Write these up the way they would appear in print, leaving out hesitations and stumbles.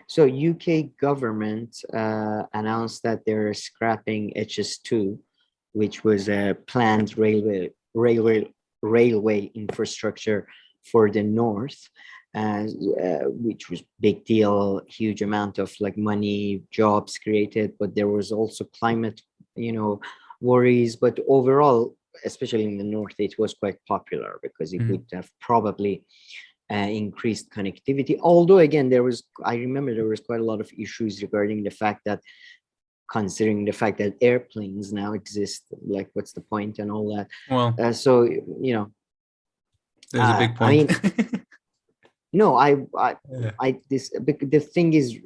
So UK government announced that they're scrapping HS2, which was a planned railway infrastructure for the north, which was big deal, huge amount of like money, jobs created, but there was also climate, worries. But overall, especially in the north, it was quite popular because it would have probably increased connectivity. Although again, I remember there was quite a lot of issues regarding the fact that, considering the fact that airplanes now exist, like what's the point and all that. Well, so there's a big I point. mean, no, the thing is,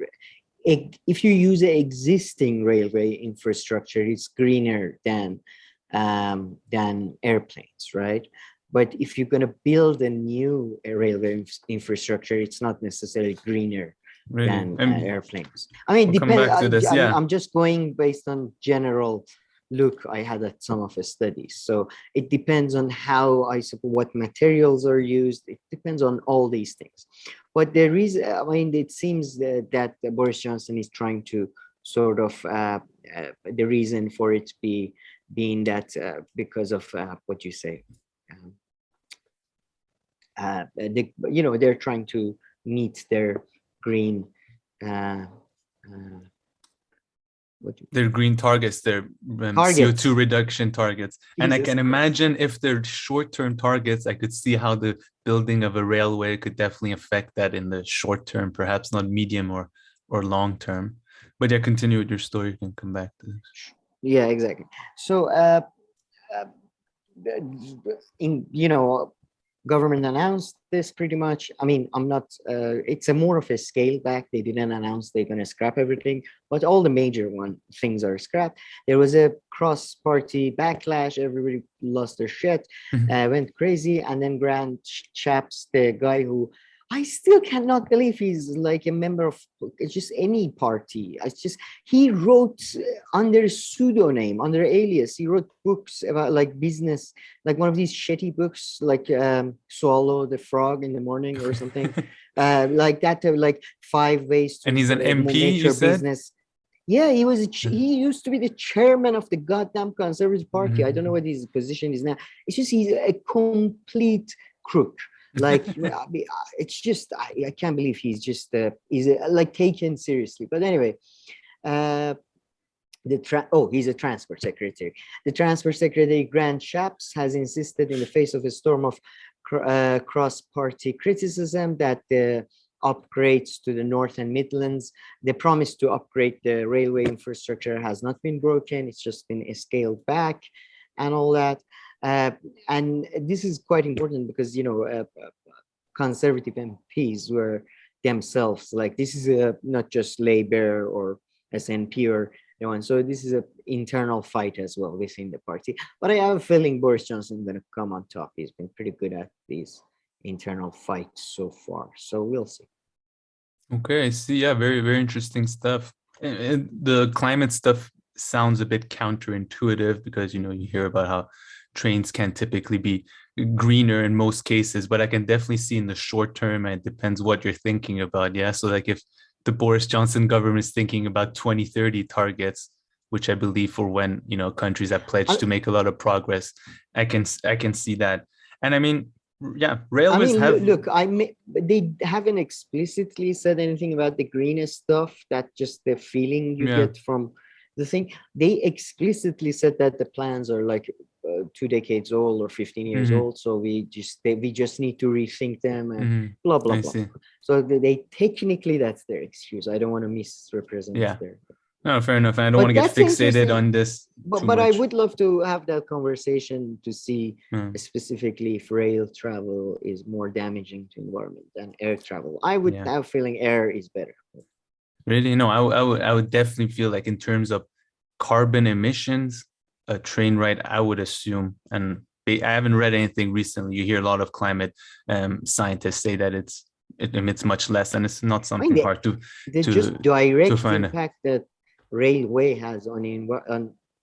if you use an existing railway infrastructure, it's greener than airplanes, right? But if you're going to build a new railway infrastructure, it's not necessarily greener than airplanes. I mean, we'll come back to this. I'm just going based on general look I had at some of the studies. So it depends on how, I suppose, what materials are used. It depends on all these things. But there is, I mean, it seems that Boris Johnson is trying to sort of, the reason for it being that because of what you say, they're trying to meet their green their green targets, their CO2 reduction targets. And I can imagine if they're short-term targets, I could see how the building of a railway could definitely affect that in the short term, perhaps not medium or long term. But yeah, continue with your story. You can come back to this. Yeah, exactly. So government announced this pretty much. I mean, I'm not, it's a more of a scale back. They didn't announce they're going to scrap everything, but all the major things are scrapped. There was a cross-party backlash. Everybody lost their shit, went crazy. And then Chaps, the guy who, I still cannot believe he's like a member of just any party. He wrote under pseudonym, under alias. He wrote books about like business, like one of these shitty books, like Swallow the Frog in the Morning or something, like that. Like 5 ways to. And he's an MP. You said. Business. Yeah, he used to be the chairman of the goddamn Conservative Party. I don't know what his position is now. It's just he's a complete crook. Like it's just I can't believe he's just like taken seriously. But anyway, he's a transport secretary. The transport secretary, Grant Chaps, has insisted in the face of a storm of cross-party criticism that the upgrades to the North and Midlands, the promise to upgrade the railway infrastructure has not been broken. It's just been scaled back and all that. And this is quite important because, Conservative MPs were themselves like, this is not just Labour or SNP or one. So this is an internal fight as well within the party. But I have a feeling Boris Johnson is going to come on top. He's been pretty good at these internal fights so far. So we'll see. Okay, I see. Yeah, very, very interesting stuff. And the climate stuff sounds a bit counterintuitive because, you hear about how trains can typically be greener in most cases, but I can definitely see in the short term, and it depends what you're thinking about. Yeah. So like if the Boris Johnson government is thinking about 2030 targets, which I believe for when, countries have pledged to make a lot of progress, I can see that. And I mean, yeah, railways they haven't explicitly said anything about the greenest stuff. That's just the feeling you get from the thing. They explicitly said that the plans are like 2 decades old or 15 years old, so we just need to rethink them and blah blah blah. So they technically, that's their excuse. I don't want to misrepresent there. No, fair enough. And I don't want to get fixated on this. But I would love to have that conversation to see specifically if rail travel is more damaging to environment than air travel. I would have a feeling air is better. Really? No, I would definitely feel like in terms of carbon emissions, a train ride, I would assume, and I haven't read anything recently. You hear a lot of climate scientists say that it emits much less, and it's not something hard to just direct impact that railway has on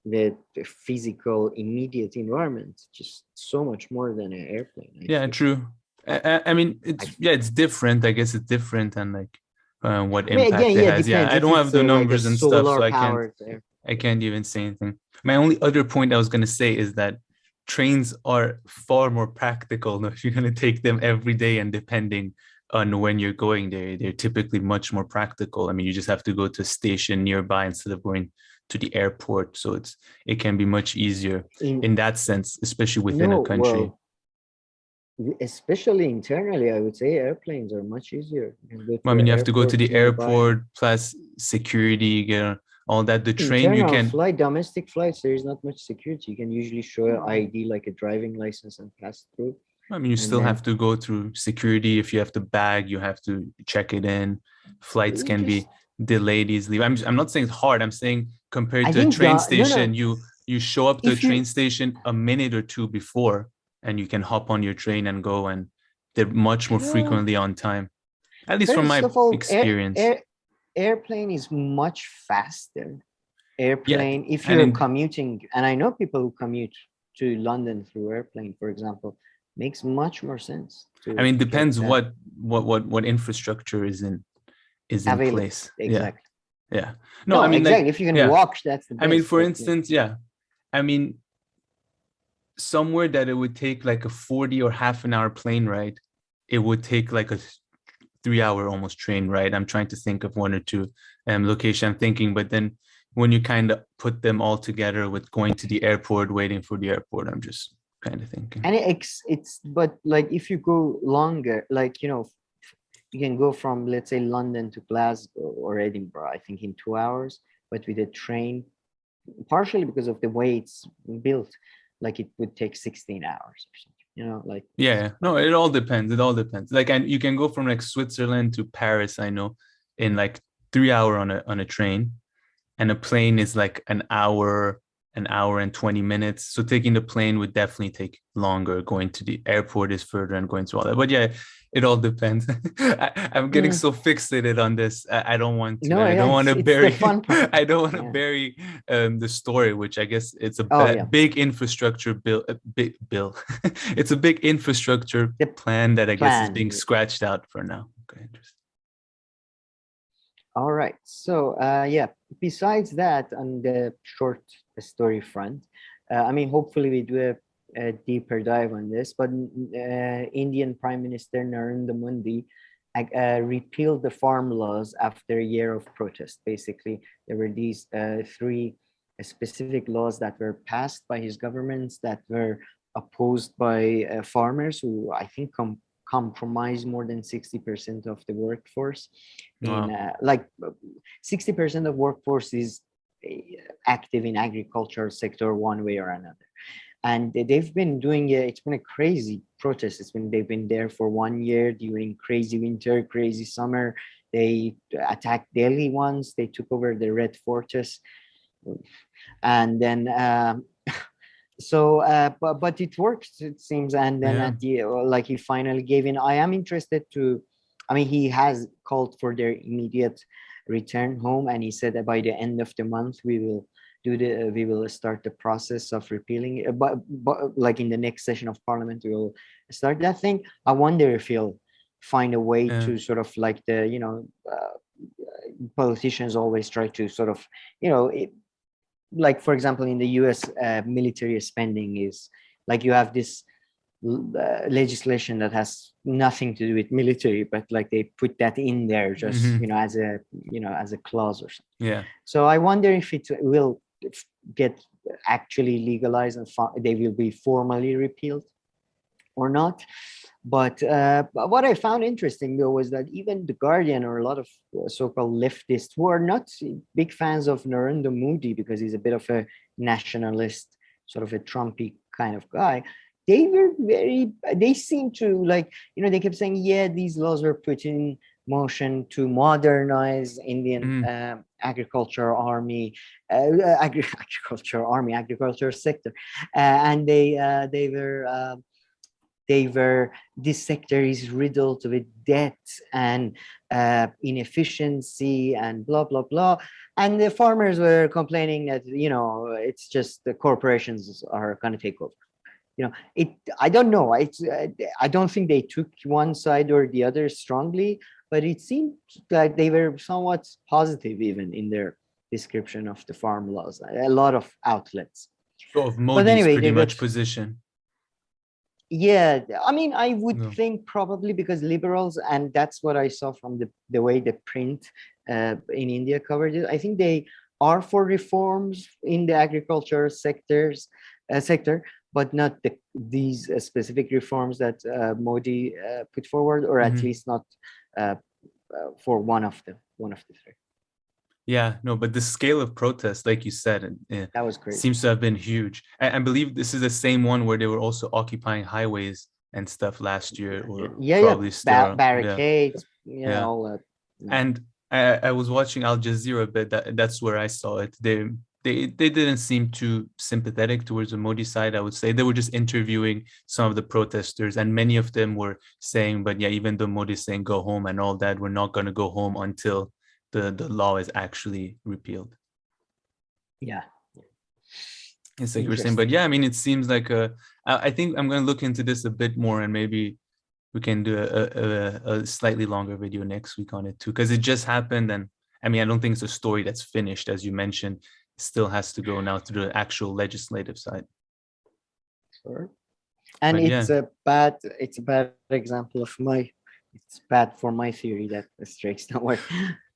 the physical immediate environment, just so much more than an airplane. True. I mean, it's different. I guess it's different, and like what I mean, impact again, it yeah, has. Yeah, depends I if don't have it's the like a numbers and stuff, so solar powered there. I can't even say anything. My only other point I was going to say is that trains are far more practical if you're going to take them every day, and depending on when you're going there, they're typically much more practical. I mean, you just have to go to a station nearby instead of going to the airport, so it can be much easier In in that sense, especially within a no, country. well, especially internally, I would say airplanes are much easier. You can go I to mean, an you have to go to airport the nearby and airport plus security, you get all that. The train you internal can, flight, domestic flights, there is not much security. You can usually show an ID like a driving license and pass through. I mean, you And still have then to go through security. If you have the bag, you have to check it in. Flights you can just, be delayed easily. I'm not saying it's hard. I'm saying compared I to a think train the no, no. station, you show up to a If train you station a minute or two before, and you can hop on your train and go, and they're much more yeah, frequently on time. At least from first my of all, experience. airplane is much faster. Yeah, Airplane, if and you're in, commuting, and I know people who commute to London through airplane, for example, makes much more sense I mean, to get depends that what infrastructure is in available. place. Yeah, Exactly. yeah. No, I No, mean, like, exactly. If you can yeah. walk, that's the I mean, best. for But instance, yeah. I mean, somewhere that it would take like a 40 or half an hour plane ride, it would take like a 3 hour almost train ride. I'm trying to think of one or two location I'm thinking, but then when you kind of put them all together with going to the airport, waiting for the airport, I'm just kind of thinking. and it's but like if you go longer, like you can go from, let's say, London to Glasgow or Edinburgh, I think in 2 hours, but with a train, partially because of the way it's built, like it would take 16 hours or something, like Yeah, no, it all depends. It all depends. Like, and you can go from like Switzerland to Paris, I know, in like 3 hour on a train, and a plane is like an hour and 20 minutes. So taking the plane would definitely take longer. Going to the airport is further, and going to all that. But yeah, it all depends. I'm getting Mm, so fixated on this. I don't want to, no, and I don't yeah, want to it's the bury. fun part. I don't want to Yeah. bury the story, which I guess it's a Oh yeah, big infrastructure bill. Big bill. It's a big infrastructure the plan that I guess is plan. being scratched out for now. Okay, interesting. All right. So yeah, besides that, on the short story front, I mean, hopefully we do a deeper dive on this, but Indian Prime Minister Narendra Modi repealed the farm laws after a year of protest. Basically, there were these three specific laws that were passed by his governments that were opposed by farmers who I think compromise more than 60% of the workforce in Wow. like 60% of workforce is uh, active in agricultural sector one way or another, and they've been doing it. It's been a crazy protest. They've been there for 1 year during crazy winter, crazy summer. They attacked Delhi once. They took over the Red Fortress, and then but it works, it seems. And then Yeah. at the like he finally gave in. I am interested to, I mean, he has called for their immediate return home, and he said that by the end of the month we will start the process of repealing it, but like in the next session of parliament we will start that thing. I wonder if he'll find a way Yeah. to sort of like the politicians always try to sort of like for example in the US, military spending is like you have this legislation that has nothing to do with military, but like they put that in there just Mhm. as a clause or something. Yeah. So I wonder if it will get actually legalized and they will be formally repealed or not. But what I found interesting though was that even the Guardian or a lot of so-called leftists who are not big fans of Narendra Modi because he's a bit of a nationalist, sort of a Trumpy kind of guy, they seem to like, they kept saying, yeah, these laws were put in motion to modernize Indian Mhm. agriculture sector, and they were this sector is riddled with debt and inefficiency and blah blah blah, and the farmers were complaining that it's just the corporations are going to take over. It I don't know, I don't think they took one side or the other strongly, but it seemed like they were somewhat positive even in their description of the farm laws. A lot of outlets. So of But Modi's anyway, pretty they got, much position. yeah, I mean, I would No. think probably because liberals, and that's what I saw from the way the print in India covered it. I think they are for reforms in the agriculture sector, but not these specific reforms that Modi put forward, or at Mhm. least not uh, for one of the three. Yeah, no, but the scale of protest, like you said, That was crazy. seems to have been huge. I believe this is the same one where they were also occupying highways and stuff last year, or Yeah, probably still. barricades, Yeah. all that. And I was watching Al Jazeera a bit. That's where I saw it. They didn't seem too sympathetic towards the Modi side. I would say they were just interviewing some of the protesters, and many of them were saying, "But yeah, even though Modi's saying go home and all that, we're not going to go home until the law is actually repealed." Yeah, It's like you were saying, but yeah, I mean, it seems like I think I'm going to look into this a bit more, and maybe we can do a slightly longer video next week on it too, because it just happened. And I mean, I don't think it's a story that's finished, as you mentioned. It still has to go now to the actual legislative side. sure. And But it's yeah, a bad example of it's bad for my theory that the strikes don't work.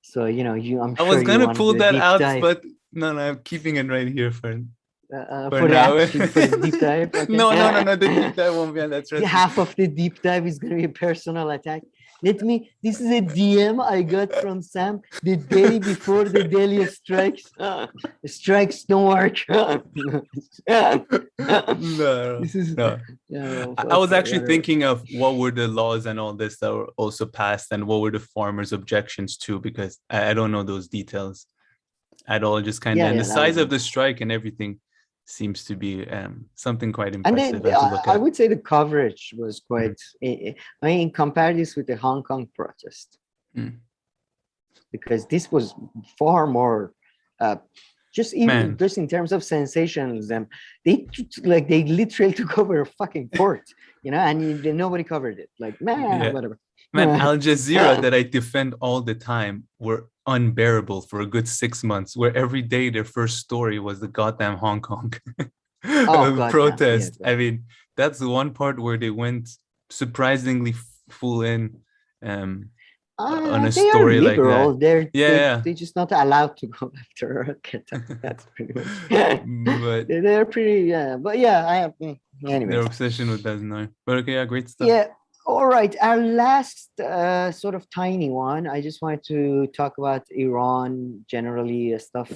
So I'm I sure was you gonna want to pull do a that deep out, dive but no, I'm keeping it right here for for now. the deep dive. Okay. No, the deep dive won't be on that. Trust me. Half of the deep dive is going to be a personal attack. This is a DM I got from Sam the day before the Delhi strikes. Strikes don't work. This is, No. yeah, I was okay, actually whatever. thinking of what were the laws and all this that were also passed, and what were the farmers' objections to, because I don't know those details at all. Just kind of, and the That size was of it. the strike and everything seems to be something quite And impressive and to look I at. would say the coverage was Mhm. quite. I mean, compare this with the Hong Kong protest, Mm. because this was far more. Even Man, just in terms of sensationalism, they literally took over a fucking port, and nobody covered it. Like, man, yeah. whatever. Man, Al Jazeera that I defend all the time were unbearable for a good 6 months, where every day their first story was the goddamn Hong Kong Oh god, damn, yeah, protest. bro. I mean, that's the one part where they went surprisingly full in um, on a They are story like that. liberal. Yeah, They're just not allowed to go after Qatar. That's pretty much. but They're pretty, yeah. But yeah, I have. their Anyways, obsession with that is annoying. But okay, yeah, great stuff. yeah. All right. Our last sort of tiny one. I just wanted to talk about Iran generally stuff.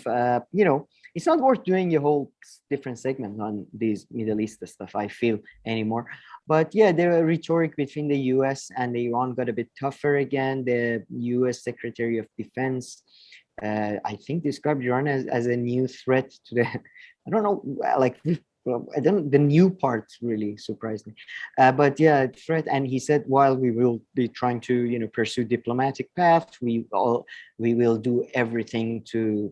It's not worth doing a whole different segment on these Middle East stuff, I feel, anymore. But yeah, the rhetoric between the US and the Iran got a bit tougher again. The US Secretary of Defense, I think, described Iran as a new threat to the, I don't know, like, I don't, the new part really surprised me. But yeah, threat. And he said, while we will be trying to, pursue diplomatic path, we will do everything to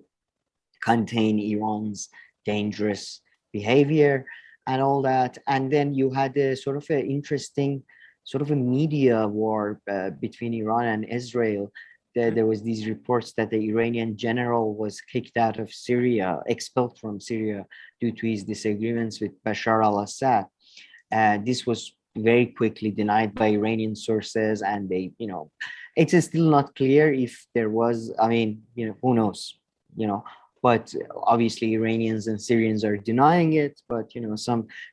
contain Iran's dangerous behavior and all that. And then you had a sort of an interesting sort of a media war between Iran and Israel. There was these reports that the Iranian general was kicked out of Syria, expelled from Syria due to his disagreements with Bashar al-Assad. This was very quickly denied by Iranian sources, and it is still not clear if there was. I mean, who knows? But obviously Iranians and Syrians are denying it. But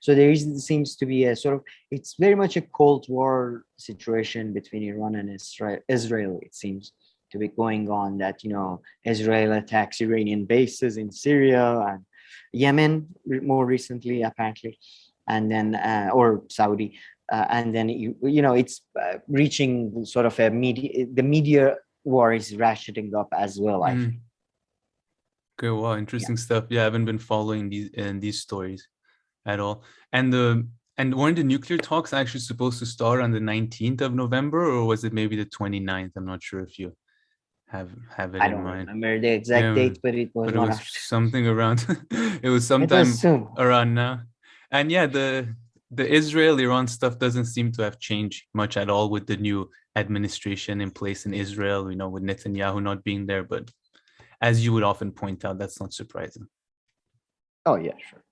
so seems to be a sort of, it's very much a Cold War situation between Iran and Israel. It seems to be going on that Israel attacks Iranian bases in Syria and Yemen more recently, apparently, and then or Saudi, and then it's reaching sort of the media war is ratcheting up as well, I think. Okay, wow, Yeah, interesting stuff. Yeah, I haven't been following these stories at all. And weren't the nuclear talks actually supposed to start on the 19th of November, or was it maybe the 29th? I'm not sure if you have it I in don't mind. remember the exact Yeah, date, but it was but it one was after. something around it was It was sometime soon. around now. And yeah, the the Israel-Iran stuff doesn't seem to have changed much at all with the new administration in place in Israel, with Netanyahu not being there. But as you would often point out, that's not surprising. Oh yeah, sure.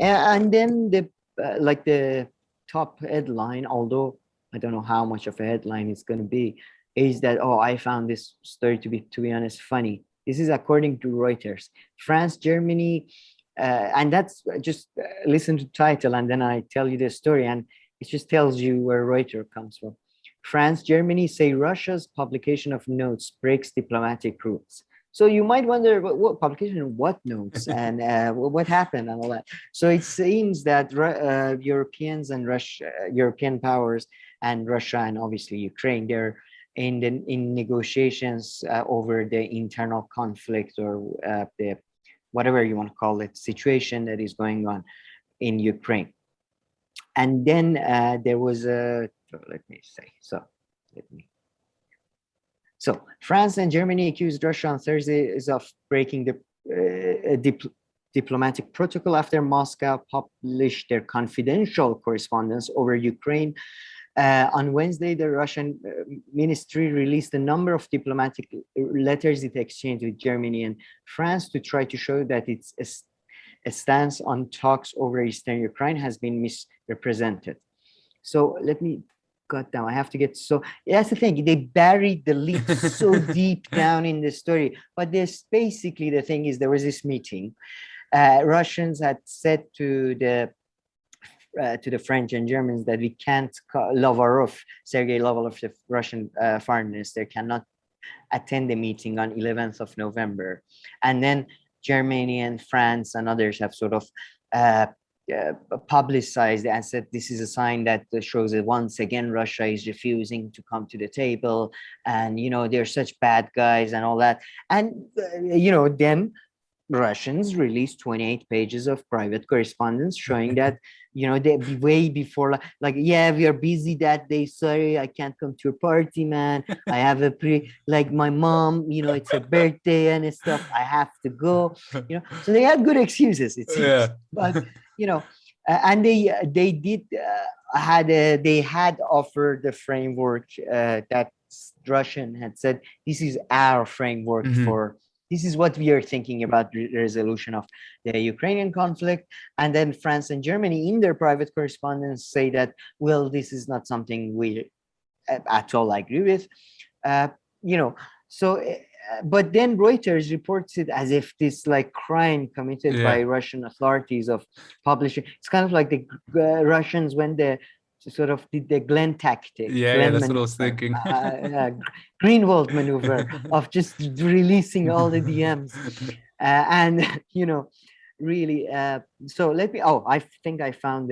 And then the top headline, although I don't know how much of a headline it's going to be, is that, I found this story to be honest, funny. This is according to Reuters. France, Germany, and that's just listen to the title and then I tell you the story, and it just tells you where Reuters comes from. France, Germany say Russia's publication of notes breaks diplomatic rules. So you might wonder what publication, what notes, and what happened and all that. So it seems that Europeans and European powers and Russia and obviously Ukraine, they're in negotiations over the internal conflict or the whatever you want to call it situation that is going on in Ukraine. And then there was So France and Germany accused Russia on Thursday of breaking the diplomatic protocol after Moscow published their confidential correspondence over Ukraine. On Wednesday, the Russian ministry released a number of diplomatic letters it exchanged with Germany and France to try to show that its stance on talks over Eastern Ukraine has been misrepresented. So let me cut down. I have to get that's the thing. They buried the lead so deep down in the story. But there's basically the thing is there was this meeting. Russians had said to the French and Germans that we can't Sergei Lavrov, the Russian foreign minister, cannot attend the meeting on 11th of November. And then Germany and France and others have sort of publicized and said this is a sign that shows that once again Russia is refusing to come to the table, and they're such bad guys and all that. And then Russians released 28 pages of private correspondence showing that they way before yeah, we are busy that day, sorry I can't come to your party, man, I have my mom, it's a birthday and stuff, I have to go. So they had good excuses, it seems. Yeah. But and they did they had offered the framework that Russian had said, this is our framework for this is what we are thinking about the resolution of the Ukrainian conflict. And then France and Germany in their private correspondence say that, well, this is not something we at all agree with. But then Reuters reports it as if this crime committed by Russian authorities of publishing. It's kind of like the Russians when they sort of did the Glenn tactic. Yeah, that's what I was thinking. Greenwald maneuver of just releasing all the DMs. And, really, so let me, I think I found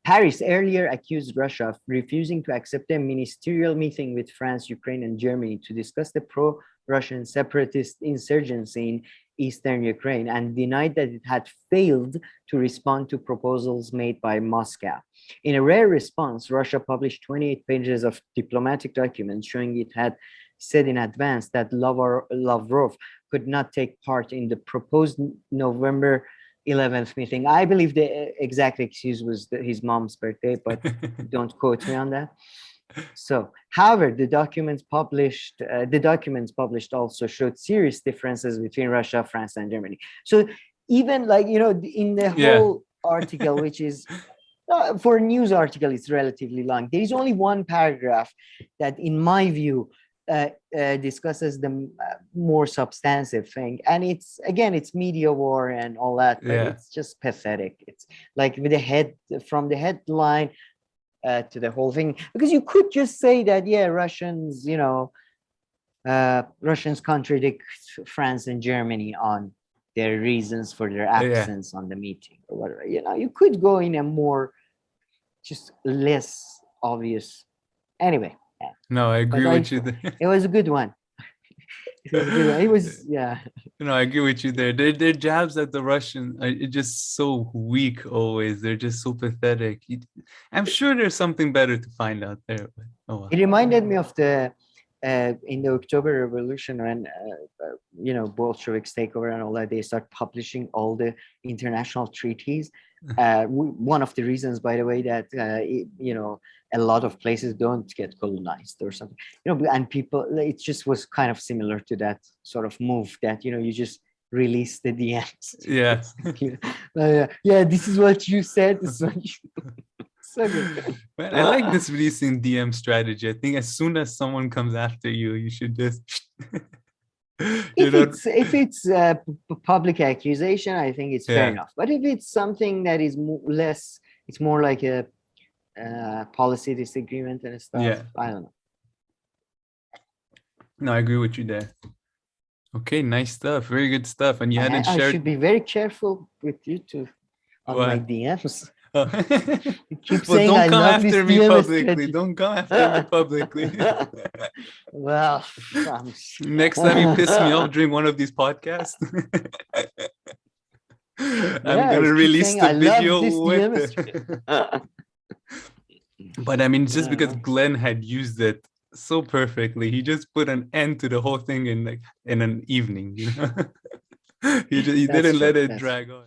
Paris earlier accused Russia of refusing to accept a ministerial meeting with France, Ukraine, and Germany to discuss the pro-Russian separatist insurgency in eastern Ukraine, and denied that it had failed to respond to proposals made by Moscow. In a rare response, Russia published 28 pages of diplomatic documents showing it had said in advance that Lavrov could not take part in the proposed November 11th meeting. I believe the exact excuse was his mom's birthday, but don't quote me on that. So, however, the documents published also showed serious differences between Russia, France, and Germany. So even in the whole article, which is for a news article, it's relatively long. There is only one paragraph that, in my view, discusses the more substantive thing, and it's media war and all that, but it's just pathetic. It's with from the headline to the whole thing, because you could just say that Russians contradict France and Germany on their reasons for their absence on the meeting or whatever. You could go in a more just less obvious. Anyway. No, I agree with you there. It was a good one. It was No, I agree with you there. Their jabs at the Russians are just so weak always. They're just so pathetic. I'm sure there's something better to find out there. But, well. It reminded me of the in the October Revolution when Bolsheviks take over and all that. They start publishing all the international treaties, One of the reasons, by the way, that a lot of places don't get colonized or something, and people, it just was kind of similar to that sort of move that you just release the DMs. Yeah. Yeah, this is what you said. This is what you... So good. Man, I like this releasing DM strategy. I think as soon as someone comes after you, you should just if it's a public accusation, I think it's fair Yeah. enough. But if it's something that is less, it's more like a policy disagreement and stuff. Yeah. I don't know. No, I agree with you there. Okay, nice stuff. Very good stuff. And you hadn't I shared. should be very careful with you two on my DMs. Oh. You keep Well, saying don't I come love after this me DM publicly. strategy. Don't come after me publicly. Well, next time you piss me off during one of these podcasts, I'm gonna release the video with But I mean, just because Glenn had used it so perfectly, he just put an end to the whole thing in an evening. He didn't let it drag on.